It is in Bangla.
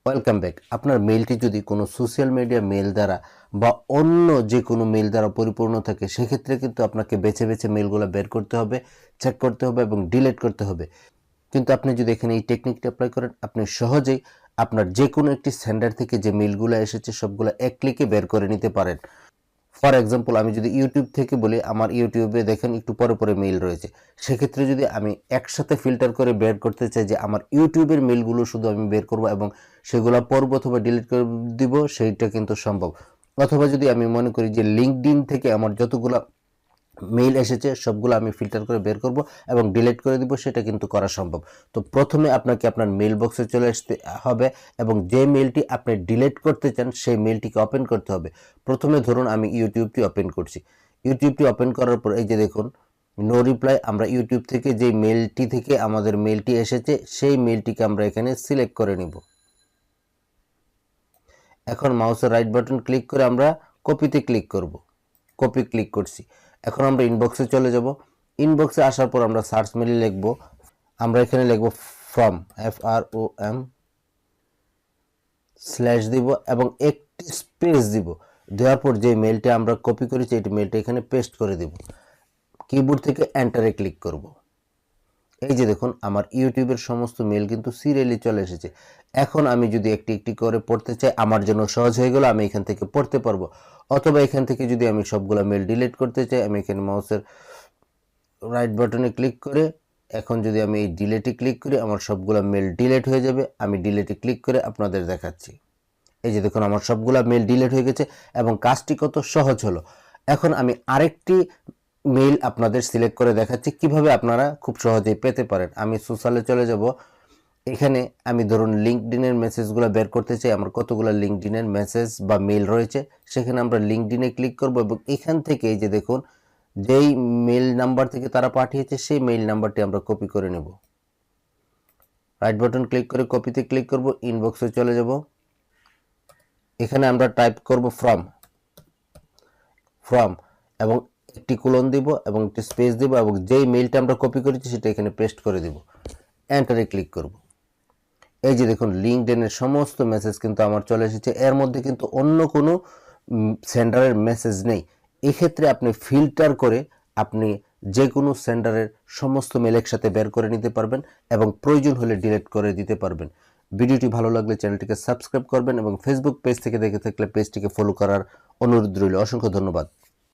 Welcome back. আপনার মেইলটি যদি কোনো সোশ্যাল মিডিয়া মেইল দ্বারা বা অন্য যে কোনো মেইল দ্বারা পরিপূর্ণ থাকে, সেক্ষেত্রে কিন্তু আপনাকে বেছে বেছে মেইলগুলো বের করতে হবে, চেক করতে হবে এবং ডিলিট করতে হবে। কিন্তু আপনি যদি এখানে এই টেকনিকটি অ্যাপ্লাই করেন, আপনি সহজেই আপনার যে কোনো একটি সেন্ডার থেকে যে মেইলগুলো এসেছে সবগুলো এক ক্লিকে বের করে নিতে পারেন। ফর এক্সাম্পল, আমি যদি ইউটিউব থেকে বলি, আমার ইউটিউবে দেখেন একটু পরে পরে মেইল রয়েছে। সেক্ষেত্রে যদি আমি একসাথে ফিল্টার করে বের করতে চাই যে আমার ইউটিউবের মেইলগুলো শুধু আমি বের করব এবং সেগুলো পড়ব অথবা ডিলিট করে দিব, সেইটা কিন্তু সম্ভব। অথবা যদি আমি মনে করি যে লিঙ্কডইন থেকে আমার যতগুলো মেইল এসেছে সবগুলো আমি ফিল্টার করে বের করব এবং ডিলিট করে দিব, সেটা কিন্তু করা সম্ভব। তো প্রথমে আপনাকে আপনার মেইল বক্সে চলে আসতে হবে এবং যে মেইলটি আপনি ডিলিট করতে চান সেই মেইলটিকে ওপেন করতে হবে। প্রথমে ধরুন আমি ইউটিউবটি ওপেন করছি। ইউটিউবটি ওপেন করার পর এই যে দেখুন নো রিপ্লাই, আমরা ইউটিউব থেকে যে মেইলটি থেকে আমাদের মেইলটি এসেছে সেই মেইলটিকে আমরা এখানে সিলেক্ট করে নিব। এখন মাউসের রাইট বাটন ক্লিক করে আমরা কপিতে ক্লিক করব। কপি ক্লিক করছি। এখন আমরা ইনবক্সে চলে যাব। ইনবক্সে আসার পর আমরা সার্চ মেইলে লিখব, আমরা এখানে লিখব ফ্রম, FROM স্ল্যাশ দিব এবং একটি স্পেস দিব। দেওয়ার পর যে মেইলটা আমরা কপি করেছি এই মেইলটা এখানে পেস্ট করে দিব। কিবোর্ড থেকে এন্টারে ক্লিক করব। এই যে দেখুন আমার ইউটিউবের সমস্ত মেইল কিন্তু সিরিয়ালি চলে এসেছে। এখন আমি যদি একটি একটি করে পড়তে চাই, আমার জন্য সহজ হয়ে গেল, আমি এখান থেকে পড়তে পারবো। অথবা এখান থেকে যদি আমি সবগুলো মেইল ডিলিট করতে চাই, আমি এখানে মাউসের রাইট বাটনে ক্লিক করে এখন যদি আমি এই ডিলিটে ক্লিক করি, আমার সবগুলো মেইল ডিলিট হয়ে যাবে। আমি ডিলিটে ক্লিক করে আপনাদের দেখাচ্ছি। এই যে দেখুন আমার সবগুলা মেইল ডিলিট হয়ে গেছে এবং কাজটি কত সহজ হলো। এখন আমি আরেকটি মেইল আপনাদের সিলেক্ট করে দেখাচ্ছি কিভাবে আপনারা খুব সহজেই পেতে পারেন। আমি সোশ্যালে চলে যাব। এখানে আমি ধরুন লিঙ্কডইনের মেসেজগুলো বের করতে চাই। আমার কতগুলো লিঙ্কডইনের মেসেজ বা মেইল রয়েছে, সেখানে আমরা লিঙ্কডইনে ক্লিক করব এবং এখান থেকে এই যে দেখুন যেই মেইল নাম্বার থেকে তারা পাঠিয়েছে সেই মেইল নাম্বারটি আমরা কপি করে নেব। রাইট বাটন ক্লিক করে কপিতে ক্লিক করব, ইনবক্সে চলে যাব। এখানে আমরা টাইপ করব ফ্রম এবং একটি কোলন দিব এবং একটি স্পেস দিব এবং যেই মেইলটা আমরা কপি করেছি সেটা এখানে পেস্ট করে দিব। এন্টারে ক্লিক করব। এই যে দেখুন লিঙ্কডইনের সমস্ত মেসেজ কিন্তু আমার চলে এসেছে। এর মধ্যে কিন্তু অন্য কোনো সেন্ডারের মেসেজ নেই। এক্ষেত্রে আপনি ফিল্টার করে আপনি যে কোনো সেন্ডারের সমস্ত মেল একসাথে বের করে নিতে পারবেন এবং প্রয়োজন হলে ডিলিট করে দিতে পারবেন। ভিডিওটি ভালো লাগলে চ্যানেলটিকে সাবস্ক্রাইব করবেন এবং ফেসবুক পেজ থেকে দেখে থাকলে পেজটিকে ফলো করার অনুরোধ রইল। অসংখ্য ধন্যবাদ।